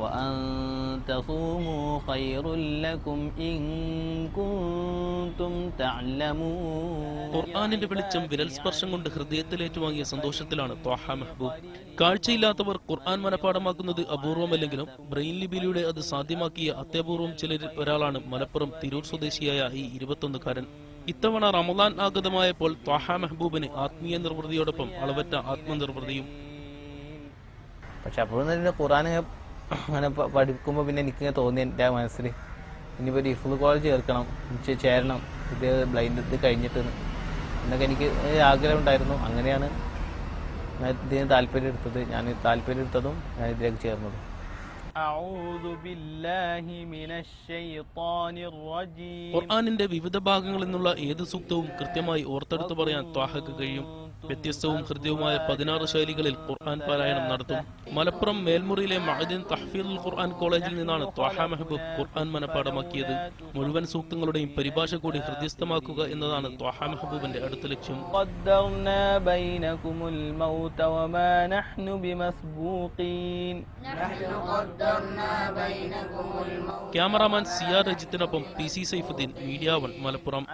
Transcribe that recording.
وأن تصوموا خير لكم إن كنتم تعلمون. ഖുർആനിന്റെ വെളിച്ചം വിരൽ സ്പർശം കൊണ്ട് ഹൃദയത്തിലേറ്റുവാങ്ങിയ സന്തോഷത്തിലാണ് ത്വാഹ മെഹബൂബ്. കാഴ്ചയില്ലാത്തവർ ഖുർആൻ മനഃപ്പാടമാക്കുന്നത് അപൂർവമല്ലെങ്കിലും ബ്രെയിൻ ലിപിയിലൂടെ അത് സാധ്യമാക്കിയ അത്യപൂർവം ചിലരിൽ ഒരാളാണ് മലപ്പുറം തിരൂർ സ്വദേശിയായ ഈ 21-കാരൻ. ഇത്തവണ റമദാൻ ആഗതമായപ്പോൾ ത്വാഹ മെഹബൂബിന് ആത്മീയ നിർവൃതിയോടൊപ്പം അളവറ്റ ആത്മനിർവൃതിയും. പക്ഷെ അപ്പോഴും ഖുർആൻ അങ്ങനെ പഠിക്കുമ്പോൾ പിന്നെ എനിക്കിങ്ങനെ തോന്നി എൻ്റെ മനസ്സിൽ ഇനിയിപ്പോൾ ഹിഫ്ള് കോളേജ് ചേരണം ഇത് ബ്ലൈൻഡ് ഇത് കഴിഞ്ഞിട്ട് എന്നൊക്കെ എനിക്ക് ആഗ്രഹം ഉണ്ടായിരുന്നു. അങ്ങനെയാണ് ഞാൻ ഇതിന് താല്പര്യം എടുത്തതും ഞാൻ ഇതിലേക്ക് ചേർന്നത്. ഖുർആനിന്റെ വിവിധ ഭാഗങ്ങളിൽ നിന്നുള്ള ഏത് സൂക്തവും കൃത്യമായി ഓർത്തെടുത്തു പറയാൻ ത്വാഹക്ക് കഴിയും. വ്യത്യസ്തവും ഹൃദ്യവുമായ 16 ശൈലികളിൽ ഖുർആൻ പാരായണം നടത്തും. മലപ്പുറം മേൽമുറിയിലെ മഅദിൻ തഹ്ഫീദുൽ ഖുർആൻ കോളേജിൽ നിന്നാണ് ത്വാഹ മെഹബൂബ് ഖുർആൻ മനഃപ്പാടമാക്കിയത്. മുഴുവൻ സൂക്തങ്ങളുടെയും പരിഭാഷ കൂടി ഹൃദ്യസ്ഥമാക്കുക എന്നതാണ് ത്വാഹ മെഹബൂബിന്റെ അടുത്ത ലക്ഷ്യം. ക്യാമറാമാൻ സിയാർ രജിത്തിനൊപ്പം PC സൈഫുദ്ദീൻ, മീഡിയ 1, മലപ്പുറം.